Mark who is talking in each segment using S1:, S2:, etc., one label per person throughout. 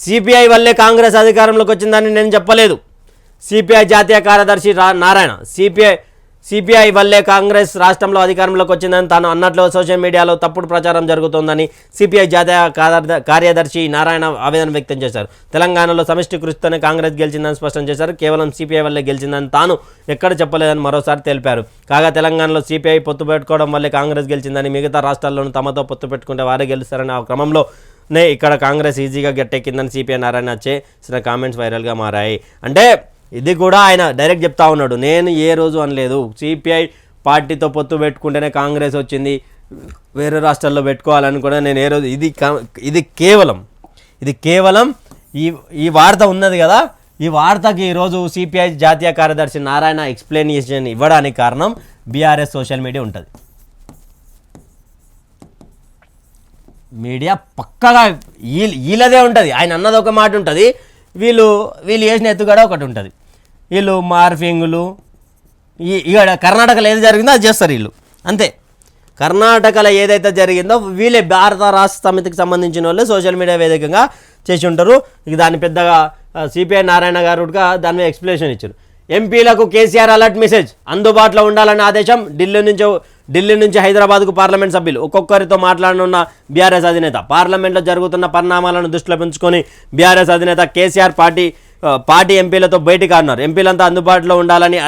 S1: CPI వల్లే కాంగ్రెస్ అధికారంలోకి వచ్చిందని నేను చెప్పలేదు. సిపిఐ జాతీయ కార్యదర్శి నారాయణ సిపిఐ వల్లే కాంగ్రెస్ రాష్ట్రంలో అధికారంలోకి వచ్చిందని తాను అన్నట్లు సోషల్ మీడియాలో తప్పుడు ప్రచారం జరుగుతోందని సిపిఐ జాతీయ కార్యదర్శి నారాయణ ఆవేదన వ్యక్తం చేశారు. తెలంగాణలో సమిష్టి కృషితోనే కాంగ్రెస్ గెలిచిందని స్పష్టం చేశారు. కేవలం సిపిఐ వల్లే గెలిచిందని తాను ఎక్కడ చెప్పలేదని మరోసారి తెలిపారు. కాగా తెలంగాణలో సిపిఐ పొత్తు పెట్టుకోవడం వల్లే కాంగ్రెస్ గెలిచిందని, మిగతా రాష్ట్రాల్లోనూ తమతో పొత్తు పెట్టుకుంటే వారే గెలుస్తారని ఆ క్రమంలోనే ఇక్కడ కాంగ్రెస్ ఈజీగా గట్టెక్కిందని సిపిఐ నారాయణ చేసిన కామెంట్స్ వైరల్గా మారాయి. అంటే ఇది కూడా ఆయన డైరెక్ట్ చెప్తా ఉన్నాడు, నేను ఏ రోజు అనలేదు సిపిఐ పార్టీతో పొత్తు పెట్టుకుంటేనే కాంగ్రెస్ వచ్చింది, వేరే రాష్ట్రాల్లో పెట్టుకోవాలని కూడా నేను ఏ రోజు ఇది కేవలం ఈ వార్త ఉన్నది కదా, ఈ వార్తకి ఈరోజు సిపిఐ జాతీయ కార్యదర్శి నారాయణ ఎక్స్ప్లెనేషన్ ఇవ్వడానికి కారణం బీఆర్ఎస్ సోషల్ మీడియా ఉంటుంది. మీడియా పక్కగా వీళ్ళదే ఉంటుంది. ఆయన అన్నది ఒక మాట ఉంటుంది, వీళ్ళు వేసిన ఎత్తుగడ ఒకటి ఉంటుంది. వీళ్ళు మార్ఫింగులు ఇక్కడ కర్ణాటకలో ఏది జరిగిందో అది చేస్తారు వీళ్ళు అంతే. కర్ణాటకలో ఏదైతే జరిగిందో వీళ్ళే భారత రాష్ట్ర సమితికి సంబంధించిన వాళ్ళే సోషల్ మీడియా వేదికగా చేసి ఉంటారు. ఇక దాన్ని పెద్దగా సిపిఐ నారాయణ గారుగా దాని మీద ఎక్స్ప్లెనేషన్ ఇచ్చారు. ఎంపీలకు కేసీఆర్ అలర్ట్ మెసేజ్, అందుబాటులో ఉండాలనే ఆదేశం. ఢిల్లీ నుంచి హైదరాబాద్కు పార్లమెంట్ సభ్యులు ఒక్కొక్కరితో మాట్లాడనున్న బీఆర్ఎస్ అధినేత. పార్లమెంట్లో జరుగుతున్న పరిణామాలను దృష్టిలో ఉంచుకొని బీఆర్ఎస్ అధినేత కేసీఆర్ పార్టీ ఎంపీలతో భేటీకి అన్నారు. ఎంపీలంతా అందుబాటులో ఉండాలని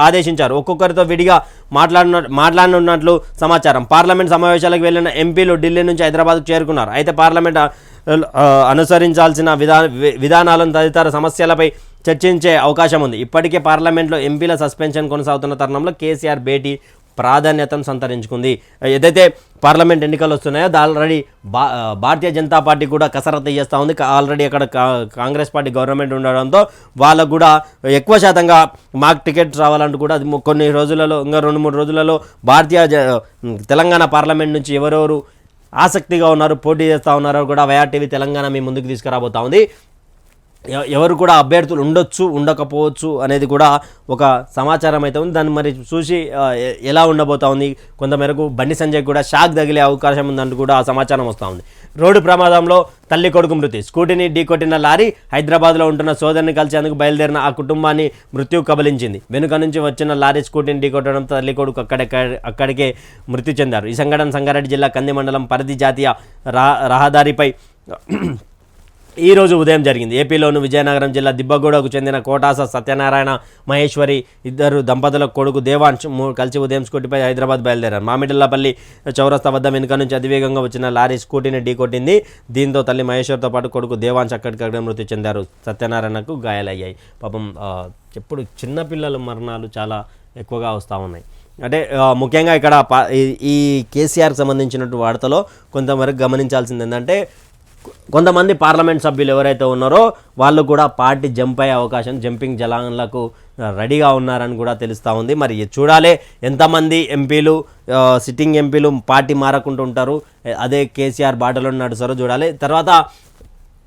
S1: ఆదేశించారు. ఒక్కొక్కరితో విడిగా మాట్లాడనున్నట్లు సమాచారం. పార్లమెంట్ సమావేశాలకు వెళ్లిన ఎంపీలు ఢిల్లీ నుంచి హైదరాబాద్కు చేరుకున్నారు. అయితే పార్లమెంట్ అనుసరించాల్సిన విధానాలను తదితర సమస్యలపై చర్చించే అవకాశం ఉంది. ఇప్పటికే పార్లమెంట్లో ఎంపీల సస్పెన్షన్ కొనసాగుతున్న తరుణంలో కేసీఆర్ భేటీ ప్రాధాన్యతను సంతరించుకుంది. ఏదైతే పార్లమెంట్ ఎన్నికలు వస్తున్నాయో ఆల్రెడీ భారతీయ జనతా పార్టీ కూడా కసరత్తు చేస్తూ ఉంది. ఆల్రెడీ అక్కడ కాంగ్రెస్ పార్టీ గవర్నమెంట్ ఉండడంతో వాళ్ళకు కూడా ఎక్కువ శాతంగా మాకు టికెట్స్ రావాలంటూ కూడా కొన్ని రోజులలో ఇంకా 2-3 రోజులలో తెలంగాణ పార్లమెంట్ నుంచి ఎవరెవరు ఆసక్తిగా ఉన్నారు, పోటీ చేస్తూ ఉన్నారో కూడా వైఆర్టీవీ తెలంగాణ మీ ముందుకు తీసుకురాబోతా ఉంది. ఎవరు కూడా అభ్యర్థులు ఉండొచ్చు ఉండకపోవచ్చు అనేది కూడా ఒక సమాచారం అయితే ఉంది. దాన్ని మరి చూసి ఎలా ఉండబోతా ఉంది, కొంతమేరకు బండి సంజయ్ కూడా షాక్ తగిలే అవకాశం ఉందంటూ కూడా ఆ సమాచారం వస్తూ ఉంది. రోడ్డు ప్రమాదంలో తల్లి కొడుకు మృతి. స్కూటీని ఢీకొట్టిన లారీ హైదరాబాద్లో ఉంటున్న సోదరిని కలిసేందుకు బయలుదేరిన ఆ కుటుంబాన్ని మృత్యు కబలించింది. వెనుక నుంచి వచ్చిన లారీ స్కూటీని ఢీకొట్టడంతో తల్లి కొడుకు అక్కడికే మృతి చెందారు. ఈ సంఘటన సంగారెడ్డి జిల్లా కంది మండలం పరిధి జాతీయ రహదారిపై ఈరోజు ఉదయం జరిగింది. ఏపీలోని విజయనగరం జిల్లా దిబ్బగూడకు చెందిన కోటాస సత్యనారాయణ మహేశ్వరి ఇద్దరు దంపతుల కొడుకు దేవాంశ్ కలిసి ఉదయం స్కూటీపై హైదరాబాద్ బయలుదేరారు. మామిడిల్లపల్లి చౌరస్తా వద్ద వెనుక నుంచి అతివేగంగా వచ్చిన లారీ స్కూటీని ఢీకొట్టింది. దీంతో తల్లి మహేశ్వరితో పాటు కొడుకు దేవాంశ్ అక్కడికక్కడే మృతి చెందారు. సత్యనారాయణకు గాయాలయ్యాయి. పాపం ఎప్పుడు చిన్నపిల్లల మరణాలు చాలా ఎక్కువగా వస్తూ ఉన్నాయి. అంటే ముఖ్యంగా ఇక్కడ ఈ కేసీఆర్కి సంబంధించినటువంటి వార్తలో కొంతవరకు గమనించాల్సింది ఏంటంటే, కొంతమంది పార్లమెంట్ సభ్యులు ఎవరైతే ఉన్నారో వాళ్ళు కూడా పార్టీ జంప్ అయ్యే అవకాశం, జంపింగ్ జలాన్లకు రెడీగా ఉన్నారని కూడా తెలుస్తూ ఉంది. మరి చూడాలి ఎంతమంది ఎంపీలు సిట్టింగ్ ఎంపీలు పార్టీ మారకుంటూ ఉంటారు, అదే కేసీఆర్ బాటలో నడుస్తారో చూడాలి. తర్వాత